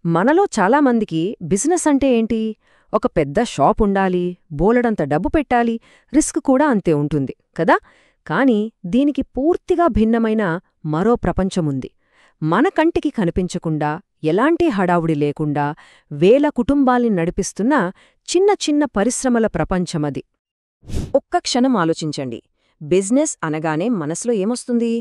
మనలో చాలామందికి బిజినెస్ అంటే ఏంటి? ఒక పెద్ద షాప్ ఉండాలి, బోలెడంత డబ్బు పెట్టాలి, రిస్క్ కూడా అంతే ఉంటుంది కదా. కాని దీనికి పూర్తిగా భిన్నమైన మరో ప్రపంచముంది. మన కంటికి కనిపించకుండా, ఎలాంటి హడావుడి లేకుండా వేల కుటుంబాల్ని నడిపిస్తున్న చిన్న చిన్న పరిశ్రమల ప్రపంచమది. ఒక్క క్షణం ఆలోచించండి. బిజినెస్ అనగానే మనసులో ఏమొస్తుంది?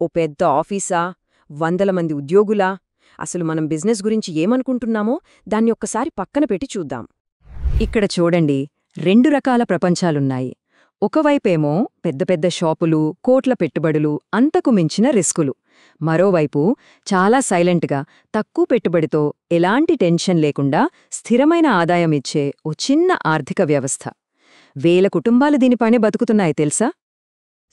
ఓ పెద్ద ఆఫీసా? వందల మంది ఉద్యోగులా? అసలు మనం బిజినెస్ గురించి ఏమనుకుంటున్నామో దాన్ని ఒక్కసారి పక్కన పెట్టి చూద్దాం. ఇక్కడ చూడండి, రెండు రకాల ప్రపంచాలున్నాయి. ఒకవైపేమో పెద్ద పెద్ద షాపులు, కోట్ల పెట్టుబడులు, అంతకు మించిన రిస్కులు. మరోవైపు చాలా సైలెంట్గా, తక్కువ పెట్టుబడితో, ఎలాంటి టెన్షన్ లేకుండా స్థిరమైన ఆదాయమిచ్చే ఓ చిన్న ఆర్థిక వ్యవస్థ. వేల కుటుంబాలు దీనిపైనే బతుకుతున్నాయి తెలుసా?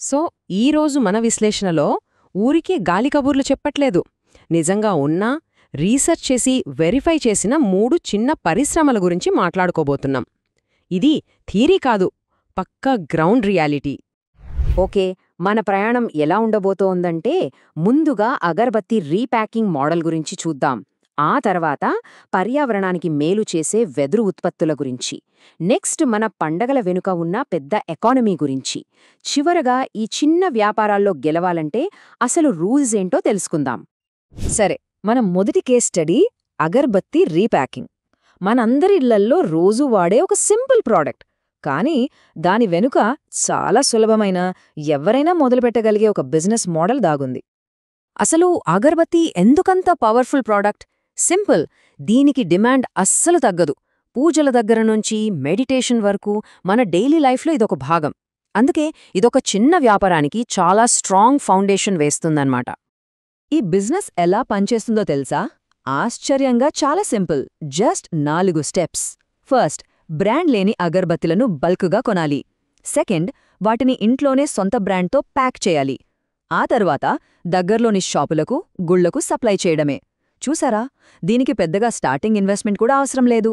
సో ఈరోజు మన విశ్లేషణలో ఊరికే గాలి కబుర్లు చెప్పట్లేదు. నిజంగా ఉన్నా, రీసెర్చ్ చేసి వెరిఫై చేసిన 3 చిన్న పరిశ్రమల గురించి మాట్లాడుకోబోతున్నాం. ఇది థీరీ కాదు, పక్కా గ్రౌండ్ రియాలిటీ. ఓకే, మన ప్రయాణం ఎలా ఉండబోతోందంటే, ముందుగా అగర్బత్తి రీప్యాకింగ్ మోడల్ గురించి చూద్దాం. ఆ తర్వాత పర్యావరణానికి మేలు చేసే వెదురు ఉత్పత్తుల గురించి, నెక్స్ట్ మన పండగల వెనుక ఉన్న పెద్ద ఎకానమీ గురించి, చివరగా ఈ చిన్న వ్యాపారాల్లో గెలవాలంటే అసలు రూల్స్ ఏంటో తెలుసుకుందాం. సరే, మన మొదటి కేస్ స్టడీ అగర్బత్తి రీప్యాకింగ్. మనందరి ఇళ్లల్లో రోజూ వాడే ఒక సింపుల్ ప్రోడక్ట్, కానీ దాని వెనుక చాలా సులభమైన, ఎవరైనా మొదలుపెట్టగలిగే ఒక బిజినెస్ మోడల్ దాగుంది. అసలు అగర్బత్తి ఎందుకంత పవర్ఫుల్ ప్రోడక్ట్? సింపుల్, దీనికి డిమాండ్ అస్సలు తగ్గదు. పూజల దగ్గర నుంచి మెడిటేషన్ వరకు మన డైలీ లైఫ్లో ఇదొక భాగం. అందుకే ఇదొక చిన్న వ్యాపారానికి చాలా స్ట్రాంగ్ ఫౌండేషన్ వేస్తుందన్నమాట. ఈ బిజినెస్ ఎలా పనిచేస్తుందో తెలుసా? ఆశ్చర్యంగా చాలా simple. Just 4 steps. First, brand లేని అగర్బత్తిలను బల్క్గా కొనాలి. సెకండ్, వాటిని ఇంట్లోనే సొంత బ్రాండ్తో ప్యాక్ చేయాలి. ఆ తర్వాత దగ్గర్లోని షాపులకు, గుళ్లకు సప్లై చేయడమే. చూసారా, దీనికి పెద్దగా స్టార్టింగ్ ఇన్వెస్ట్మెంట్ కూడా అవసరం లేదు.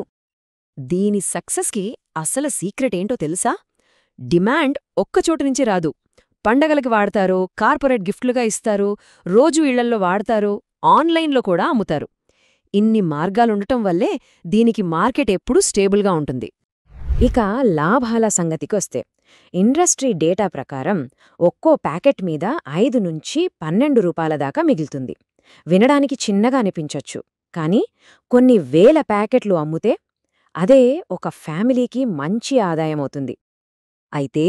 దీని సక్సెస్కి అసలు సీక్రెట్ ఏంటో తెలుసా? డిమాండ్ ఒక్కచోటు నుంచి రాదు. పండగలకి వాడతారు, కార్పొరేట్ గిఫ్ట్లుగా ఇస్తారు, రోజూ ఇళ్లల్లో వాడతారు, ఆన్లైన్లో కూడా అమ్ముతారు. ఇన్ని మార్గాలుండటం వల్లే దీనికి మార్కెట్ ఎప్పుడూ స్టేబుల్గా ఉంటుంది. ఇక లాభాల సంగతికొస్తే, ఇండస్ట్రీ డేటా ప్రకారం ఒక్కో ప్యాకెట్ మీద 5 నుంచి 12 రూపాయల దాకా మిగులుతుంది. వినడానికి చిన్నగా అనిపించొచ్చు, కానీ కొన్ని వేల ప్యాకెట్లు అమ్ముతే అదే ఒక ఫ్యామిలీకి మంచి ఆదాయమవుతుంది. అయితే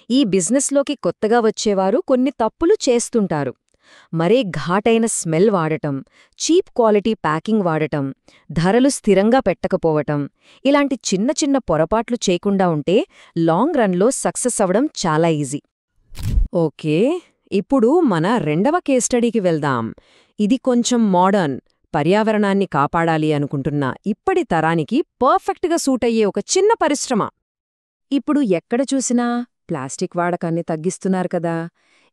ఈ బిజినెస్లోకి కొత్తగా వచ్చేవారు కొన్ని తప్పులు చేస్తుంటారు. మరే ఘాటైన స్మెల్ వాడటం, చీప్ క్వాలిటీ ప్యాకింగ్ వాడటం, ధరలు స్థిరంగా పెట్టకపోవటం, ఇలాంటి చిన్న చిన్న పొరపాట్లు చేయకుండా ఉంటే లాంగ్ రన్లో సక్సెస్ అవ్వడం చాలా ఈజీ. ఓకే, ఇప్పుడు మన రెండవ కేస్ స్టడీకి వెళ్దాం. ఇది కొంచెం మోడర్న్, పర్యావరణాన్ని కాపాడాలి అనుకుంటున్న ఇప్పటి తరానికి పర్ఫెక్ట్గా సూట్ అయ్యే ఒక చిన్న పరిశ్రమ. ఇప్పుడు ఎక్కడ చూసినా ప్లాస్టిక్ వాడకాన్ని తగ్గిస్తున్నారు కదా.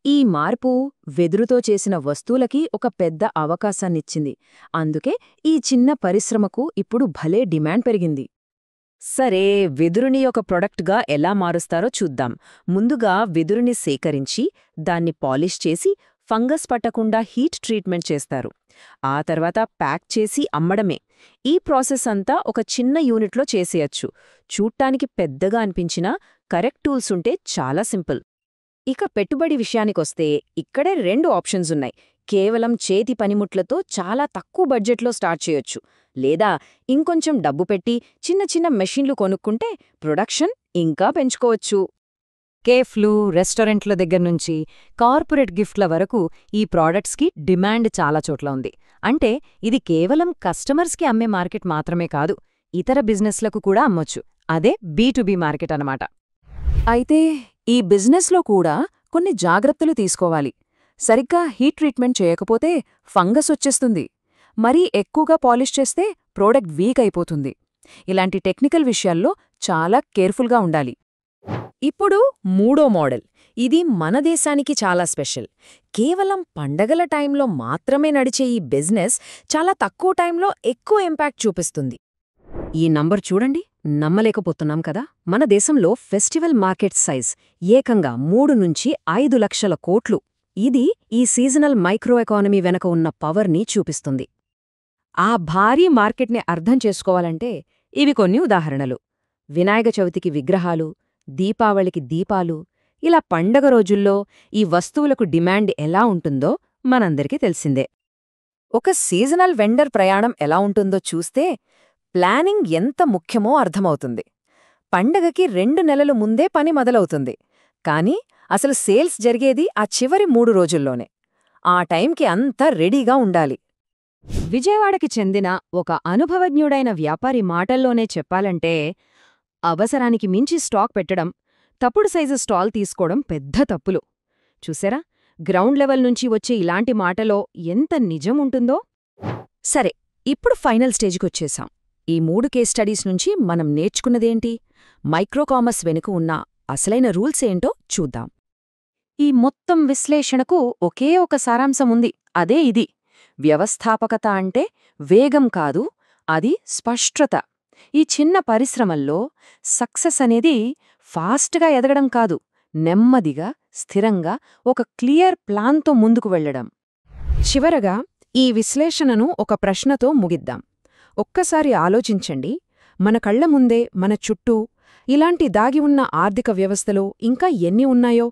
ఈ మార్పు వెదురుతో చేసిన వస్తువులకి ఒక పెద్ద అవకాశాన్నిచ్చింది. అందుకే ఈ చిన్న పరిశ్రమకు ఇప్పుడు భలే డిమాండ్ పెరిగింది. సరే, వెదురుని ఒక ప్రొడక్ట్గా ఎలా మారుస్తారో చూద్దాం. ముందుగా వెదురుని సేకరించి, దాన్ని పాలిష్ చేసి, ఫంగస్ పట్టకుండా హీట్ ట్రీట్మెంట్ చేస్తారు. ఆ తర్వాత ప్యాక్ చేసి అమ్మడమే. ఈ ప్రాసెస్ అంతా ఒక చిన్న యూనిట్లో చేసేయచ్చు. చూడ్డానికి పెద్దగా అనిపించినా కరెక్ట్ టూల్స్ ఉంటే చాలా సింపుల్. ఇక పెట్టుబడి విషయానికొస్తే ఇక్కడే 2 ఆప్షన్స్ ఉన్నాయి. కేవలం చేతి పనిముట్లతో చాలా తక్కువ బడ్జెట్లో స్టార్ట్ చేయొచ్చు, లేదా ఇంకొంచెం డబ్బు పెట్టి చిన్న చిన్న మెషిన్లు కొనుక్కుంటే ప్రొడక్షన్ ఇంకా పెంచుకోవచ్చు. కేఫ్లు, రెస్టారెంట్ల దగ్గర్నుంచి కార్పొరేట్ గిఫ్ట్ల వరకు ఈ ప్రోడక్ట్స్కి డిమాండ్ చాలా చోట్ల ఉంది. అంటే ఇది కేవలం కస్టమర్స్కి అమ్మే మార్కెట్ మాత్రమే కాదు, ఇతర బిజినెస్లకు కూడా అమ్మొచ్చు. అదే B2B మార్కెట్ అన్నమాట. అయితే ఈ బిజినెస్లో కూడా కొన్ని జాగ్రత్తలు తీసుకోవాలి. సరిగ్గా హీట్ ట్రీట్మెంట్ చేయకపోతే ఫంగస్ వచ్చేస్తుంది. మరీ ఎక్కువగా పాలిష్ చేస్తే ప్రోడక్ట్ వీక్ అయిపోతుంది. ఇలాంటి టెక్నికల్ విషయాల్లో చాలా కేర్ఫుల్గా ఉండాలి. ఇప్పుడు 3వ మోడల్. ఇది మన దేశానికి చాలా స్పెషల్. కేవలం పండగల టైంలో మాత్రమే నడిచే ఈ బిజినెస్ చాలా తక్కువ టైంలో ఎక్కువ ఇంపాక్ట్ చూపిస్తుంది. ఈ నంబర్ చూడండి, నమ్మలేకపోతున్నాం కదా. మన దేశంలో ఫెస్టివల్ మార్కెట్ సైజ్ ఏకంగా 3 నుంచి 5 లక్షల కోట్లు. ఇది ఈ సీజనల్ మైక్రో ఎకానమీ వెనక ఉన్న పవర్ని చూపిస్తుంది. ఆ భారీ మార్కెట్ని అర్థం చేసుకోవాలంటే ఇవి కొన్ని ఉదాహరణలు. వినాయక చవితికి విగ్రహాలు, దీపావళికి దీపాలు, ఇలా పండగ రోజుల్లో ఈ వస్తువులకు డిమాండ్ ఎలా ఉంటుందో మనందరికీ తెలిసిందే. ఒక సీజనల్ వెండర్ ప్రయాణం ఎలా ఉంటుందో చూస్తే ప్లానింగ్ ఎంత ముఖ్యమో అర్థమవుతుంది. పండగకి 2 నెలలు ముందే పని మొదలవుతుంది. కానీ అసలు సేల్స్ జరిగేది ఆ చివరి 3 రోజుల్లోనే. ఆ టైంకి అంతా రెడీగా ఉండాలి. విజయవాడకి చెందిన ఒక అనుభవజ్ఞుడైన వ్యాపారి మాటల్లోనే చెప్పాలంటే, అవసరానికి మించి స్టాక్ పెట్టడం, తప్పుడు సైజు స్టాల్ తీసుకోవడం పెద్ద తప్పులు. చూసారా, గ్రౌండ్ లెవెల్ నుంచి వచ్చే ఇలాంటి మాటలో ఎంత నిజం ఉంటుందో. సరే, ఇప్పుడు ఫైనల్ స్టేజ్కొచ్చేశాం. ఈ 3 కేస్ స్టడీస్ నుంచి మనం నేర్చుకున్నదేంటి? మైక్రోకామర్స్ వెనుక ఉన్న అసలైన రూల్స్ ఏంటో చూద్దాం. ఈ మొత్తం విశ్లేషణకు ఒకే ఒక సారాంశముంది, అదే ఇది: వ్యవస్థాపకత అంటే వేగం కాదు, అది స్పష్టత. ఈ చిన్న పరిశ్రమల్లో సక్సెస్ అనేది ఫాస్ట్గా ఎదగడం కాదు, నెమ్మదిగా, స్థిరంగా ఒక క్లియర్ ప్లాన్తో ముందుకు వెళ్లడం. చివరగా ఈ విశ్లేషణను ఒక ప్రశ్నతో ముగిద్దాం. ఒక్కసారి ఆలోచించండి, మన కళ్ల ముందే, మన చుట్టూ ఇలాంటి దాగి ఉన్న ఆర్థిక వ్యవస్థలో ఇంకా ఎన్ని ఉన్నాయో.